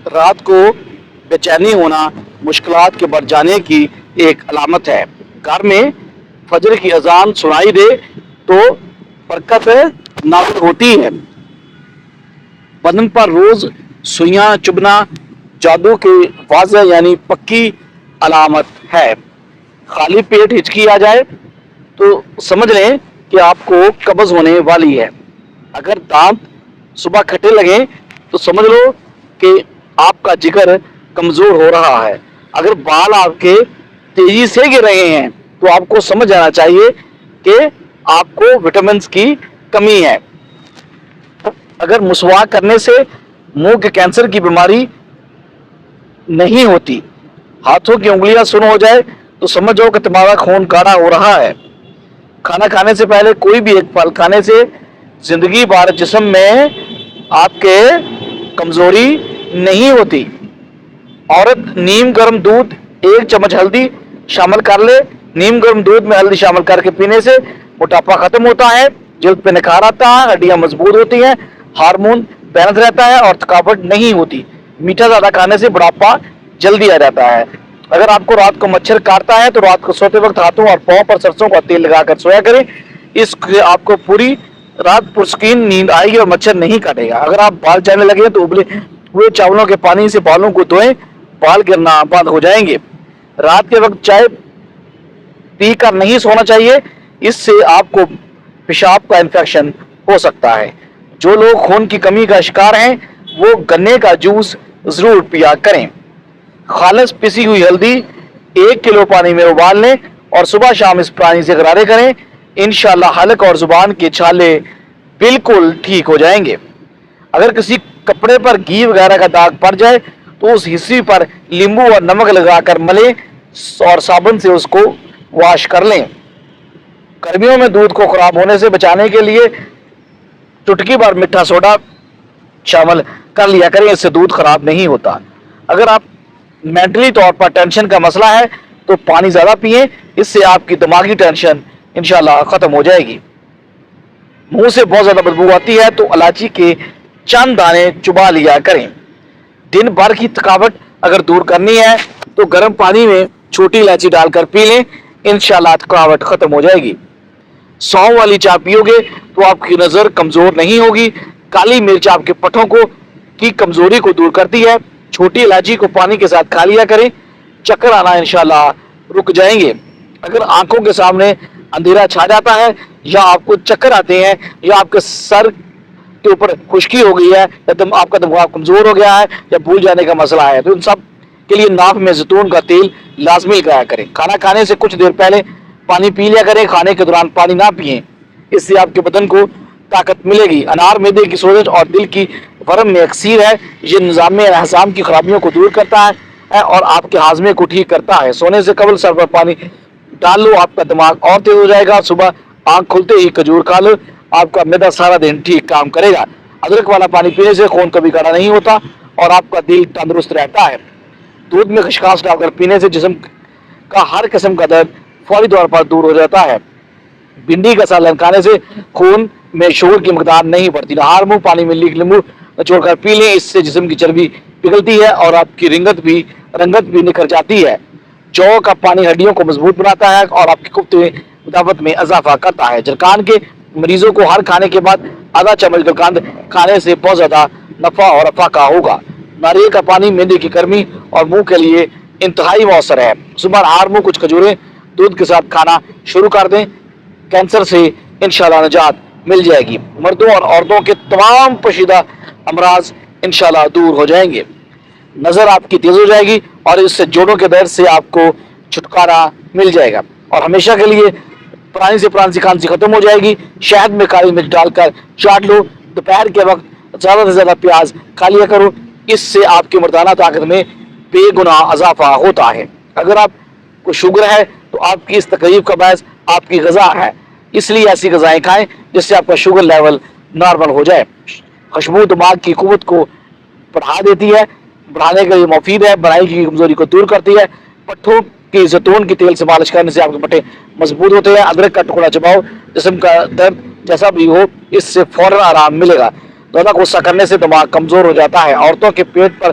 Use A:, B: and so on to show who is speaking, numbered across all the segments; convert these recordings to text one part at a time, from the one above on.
A: رات کو بے چینی ہونا مشکلات کے بڑھ جانے کی ایک علامت ہے۔ گھر میں فجر کی اذان سنائی دے تو برکت نازل ہوتی ہے۔ بدن پر روز سوئیاں چبھنا جادو کی واضح یعنی پکی علامت ہے۔ خالی پیٹ ہچکی آ جائے تو سمجھ لیں کہ آپ کو قبض ہونے والی ہے۔ اگر دانت صبح کھٹے لگیں تو سمجھ لو کہ آپ کا جگر کمزور ہو رہا ہے۔ اگر بال آپ کے تیزی سے گر رہے ہیں تو آپ کو سمجھ آنا چاہیے کہ آپ کو وٹامنز کی کمی ہے۔ اگر مسواک کرنے سے منہ کے کینسر کی بیماری نہیں ہوتی، ہاتھوں کی انگلیاں سن ہو جائے تو سمجھو کہ تمہارا خون گاڑھا ہو رہا ہے۔ کھانا کھانے سے پہلے کوئی بھی ایک پھل کھانے سے زندگی بھر جسم میں آپ کے کمزوری نہیں ہوتی۔ عورت نیم گرم دودھ 1 چمچ ہلدی شامل کر لے۔ نیم گرم دودھ میں ہلدی شامل کر کے پینے سے موٹاپا ختم ہوتا ہے، جلد پہ نکھار آتا ہے، ہڈیاں مضبوط ہوتی ہیں، ہارمون بیلنس رہتا ہے اور تھکاوٹ نہیں ہوتی۔ میٹھا زیادہ کھانے سے بڑھاپا جلدی آ جاتا ہے۔ اگر آپ کو رات کو مچھر کاٹتا ہے تو رات کو سوتے وقت ہاتھوں اور پاؤں پر سرسوں کا تیل لگا کر سویا کریں، اس سے آپ کو پوری رات پرسکون نیند آئے گی اور مچھر نہیں کاٹے گا۔ اگر آپ بال جانے لگے تو ابلے ہوئے چاولوں کے پانی سے بالوں کو دھوئیں، بال گرنا بند ہو جائیں گے۔ رات کے وقت چائے پی کر نہیں سونا چاہیے، اس سے آپ کو پیشاب کا انفیکشن ہو سکتا ہے۔ جو لوگ خون کی کمی کا شکار ہیں وہ گنے کا جوس ضرور پیا کریں۔ خالص پسی ہوئی ہلدی 1 کلو پانی میں ابال لیں اور صبح شام اس پانی سے غرارے کریں، انشاءاللہ حلق اور زبان کے چھالے بالکل ٹھیک ہو جائیں گے۔ اگر کسی کپڑے پر گھی وغیرہ کا داغ پڑ جائے تو اس حصے پر لیمبو اور نمک لگا کر ملیں اور صابن سے اس کو واش کر لیں۔ گرمیوں میں دودھ کو خراب ہونے سے بچانے کے لیے چٹکی بھر میٹھا سوڈا شامل کر لیا کریں، اس سے دودھ خراب نہیں ہوتا۔ اگر آپ مینٹلی طور پر ٹینشن کا مسئلہ ہے تو پانی زیادہ پئیں، اس سے آپ کی دماغی ٹینشن انشاءاللہ ختم ہو جائے گی۔ منہ سے بہت زیادہ بدبو آتی ہے تو الائچی کے چند دانے چبا لیا کریں۔ دن بھر کی تھکاوٹ اگر دور کرنی ہے تو گرم پانی میں چھوٹی الائچی ڈال کر پی لیں، انشاءاللہ تھکاوٹ ختم ہو جائے گی۔ سونف والی چائے پیو گے تو آپ کی نظر کمزور نہیں ہوگی۔ کالی مرچ آپ کے پٹھوں کی کمزوری کو دور کرتی ہے۔ چھوٹی الائچی کو پانی کے ساتھ کھا لیا کریں، چکر آنا انشاءاللہ رک جائیں گے۔ اگر آنکھوں کے سامنے اندھیرا چھا جاتا ہے یا آپ کو چکر آتے ہیں یا آپ کے سر کے اوپر خشکی ہو گئی ہے یا آپ کا دماغ کمزور ہو گیا ہے یا بھول جانے کا مسئلہ ہے تو ان سب کے لیے ناک میں زیتون کا تیل لازمی لگایا کریں۔ کھانا کھانے سے کچھ دیر پہلے پانی پی لیا کریں، کھانے کے دوران پانی نہ پئیں، اس سے آپ کے بدن کو طاقت ملے گی۔ انار معدے کی سوزش اور دل کی ورم میں اکثیر ہے، یہ نظام اعصاب کی خرابیوں کو دور کرتا ہے اور آپ کے ہاضمے کو ٹھیک کرتا ہے۔ سونے سے قبل سر پر پانی ڈال لو، آپ کا دماغ اور تیز ہو جائے گا۔ صبح آنکھ کھلتے ہی کھجور کھا لو، آپ کا معدہ سارا دن ٹھیک کام کرے گا۔ ادرک والا پانی پینے سے خون کبھی گاڑھا نہیں ہوتا اور آپ کا دل تندرست رہتا ہے۔ دودھ میں خشخاش ڈال کر پینے سے جسم کا ہر قسم کا درد فوری طور پر دور ہو جاتا ہے۔ بھنڈی کا سالن کھانے سے خون میں شوگر کی مقدار نہیں بڑھتی۔ نہار منہ پانی میں لیمبو نچوڑ کر پی لیں، اس سے جسم کی چربی پگھلتی ہے اور آپ کی رنگت بھی نکھر جاتی ہے۔ جو کا پانی ہڈیوں کو مضبوط بناتا ہے اور آپ کی قوت مدافعت میں اضافہ کرتا ہے۔ جلقان کے مریضوں کو ہر کھانے کے بعد آدھا چمچ گلقند کھانے سے بہت زیادہ نفع اور افاقہ ہوگا۔ ناریل کا پانی معدے کی گرمی اور منہ کے لیے انتہائی مؤثر ہے۔ صبح نہار منہ کچھ کھجوریں دودھ کے ساتھ کھانا شروع کر دیں، کینسر سے انشاءاللہ نجات مل جائے گی۔ مردوں اور عورتوں کے تمام پوشیدہ امراض انشاءاللہ دور ہو جائیں گے۔ نظر آپ کی تیز ہو جائے گی اور اس سے جوڑوں کے درد سے آپ کو چھٹکارا مل جائے گا اور ہمیشہ کے لیے پرانی سے پرانی کھانسی ختم ہو جائے گی۔ شہد میں کالی مرچ ڈال کر چاٹ لو۔ دوپہر کے وقت زیادہ سے زیادہ پیاز کھا لیا کرو، اس سے آپ کی مردانہ طاقت میں بے گنا اضافہ ہوتا ہے۔ اگر آپ کو شوگر ہے تو آپ کی اس تکلیف کا باعث آپ کی غذا ہے، اس لیے ایسی غذائیں کھائیں جس سے آپ کا شوگر لیول نارمل ہو جائے۔ خوشبو دماغ کی قوت کو بڑھا دیتی ہے، بڑھانے کے لیے مفید ہے، بڑائی کی کمزوری کو دور کرتی ہے۔ پٹھوں کی زیتون کے تیل سے مالش کرنے سے آپ کے پٹھے مضبوط ہوتے ہیں۔ ادرک کا ٹکڑا چباؤ، جسم کا درد جیسا بھی ہو اس سے فوراً آرام ملے گا۔ زیادہ غصہ کرنے سے دماغ کمزور ہو جاتا ہے۔ عورتوں کے پیٹ پر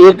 A: 1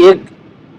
A: 1